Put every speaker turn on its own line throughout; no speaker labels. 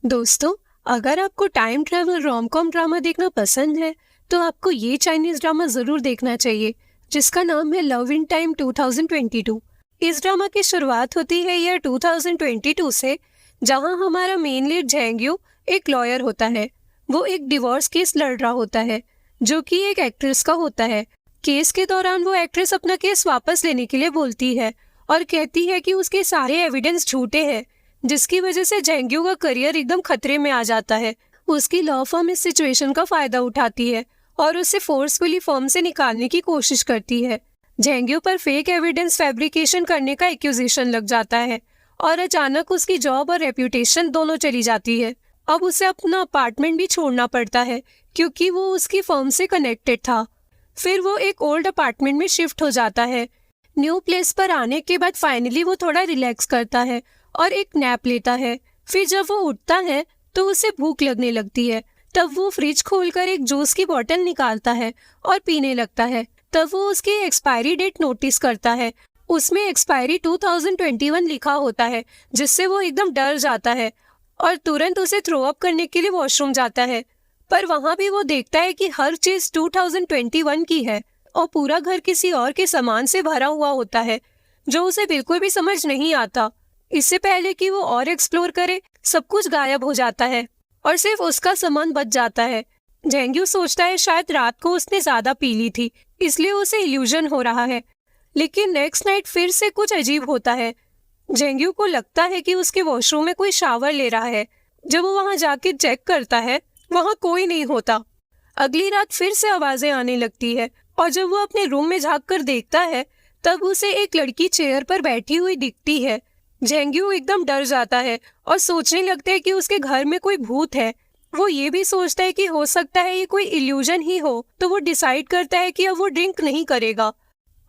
दोस्तों, अगर आपको टाइम ट्रैवल रोम-कॉम ड्रामा देखना पसंद है, तो आपको ये चाइनीज ड्रामा ज़रूर देखना चाहिए, जिसका नाम है लव इन टाइम 2022। इस ड्रामा की शुरुआत होती है ईयर 2022 से, जहां हमारा मेन लीड झेंग्यू एक लॉयर होता है। वो एक डिवोर्स केस लड़ रहा होता है, जो कि एक एक्ट्रेस का होता है। केस के दौरान वो एक्ट्रेस अपना केस वापस लेने के लिए बोलती है और कहती है कि उसके सारे एविडेंस झूठे हैं, जिसकी वजह से जेंग्यू का करियर एकदम खतरे में आ जाता है। उसकी लॉ फर्म इस सिचुएशन का फायदा उठाती है और उसे फोर्सफुली फर्म से निकालने की कोशिश करती है। जेंग्यू पर फेक एविडेंस फैब्रिकेशन करने का एक्यूजेशन लग जाता है और अचानक उसकी जॉब और रेप्यूटेशन दोनों चली जाती है। अब उसे अपना अपार्टमेंट भी छोड़ना पड़ता है, क्योंकि वो उसकी फर्म से कनेक्टेड था। फिर वो एक ओल्ड अपार्टमेंट में शिफ्ट हो जाता है। न्यू प्लेस पर आने के बाद फाइनली वो थोड़ा रिलैक्स करता है और एक नैप लेता है। फिर जब वो उठता है तो उसे भूख लगने लगती है। तब वो फ्रिज खोलकर एक जूस की बोतल निकालता है और पीने लगता है। तब वो उसकी एक्सपायरी डेट नोटिस करता है। उसमें एक्सपायरी 2021 लिखा होता है, जिससे वो एकदम डर जाता है और तुरंत उसे थ्रो अप करने के लिए वॉशरूम जाता है। पर वहां भी वो देखता है कि हर चीज 2021 की है और पूरा घर किसी और के सामान से भरा हुआ होता है, जो उसे बिल्कुल भी समझ नहीं आता। इससे पहले कि वो और एक्सप्लोर करे, सब कुछ गायब हो जाता है और सिर्फ उसका सामान बच जाता है। जेंग्यू सोचता है शायद रात को उसने ज्यादा पी ली थी, इसलिए उसे इल्यूजन हो रहा है। लेकिन नेक्स्ट नाइट फिर से कुछ अजीब होता है। जेंग्यू को लगता है कि उसके वॉशरूम में कोई शावर ले रहा है। जब वो वहां जाके चेक करता है, वहां कोई नहीं होता। अगली रात फिर से आवाजें आने लगती है और जब वो अपने रूम में झांक कर देखता है, तब उसे एक लड़की चेयर पर बैठी हुई दिखती है। जेंग्यू एकदम डर जाता है और सोचने लगता है कि उसके घर में कोई भूत है। वो ये भी सोचता है कि हो सकता है ये कोई इल्यूजन ही हो, तो वो डिसाइड करता है कि अब वो ड्रिंक नहीं करेगा।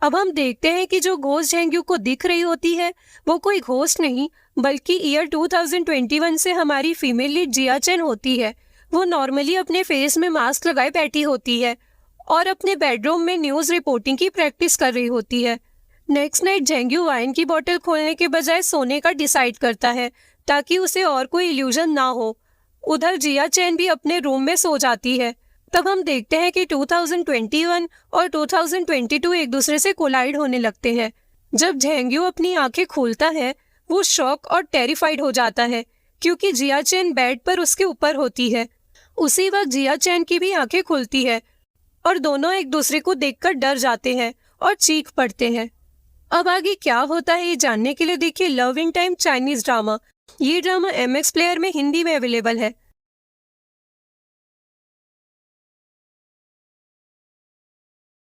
अब हम देखते हैं कि जो घोस्ट जेंग्यू को दिख रही होती है, वो कोई घोस्ट नहीं, बल्कि ईयर 2021 से हमारी फीमेल लीड जिया चेन होती है। वो नॉर्मली अपने फेस में मास्क लगाए बैठी होती है और अपने बेडरूम में न्यूज रिपोर्टिंग की प्रैक्टिस कर रही होती है। नेक्स्ट नाइट जेंग्यू वाइन की बोतल खोलने के बजाय सोने का डिसाइड करता है, ताकि उसे और कोई इल्यूजन ना हो। उधर जिया चैन भी अपने रूम में सो जाती है। तब हम देखते हैं कि 2021 और 2022 एक दूसरे से कोलाइड होने लगते हैं। जब जेंग्यू अपनी आंखें खोलता है, वो शॉक और टेरिफाइड हो जाता है, क्योंकि जिया चैन बेड पर उसके ऊपर होती है। उसी वक्त जिया चैन की भी आंखें खुलती है और दोनों एक दूसरे को देखकर डर जाते हैं और चीख पड़ते हैं। अब आगे क्या होता है ये जानने के लिए देखिए love in time Chinese drama. ये ड्रामा MX प्लेयर में हिंदी में अवेलेबल है।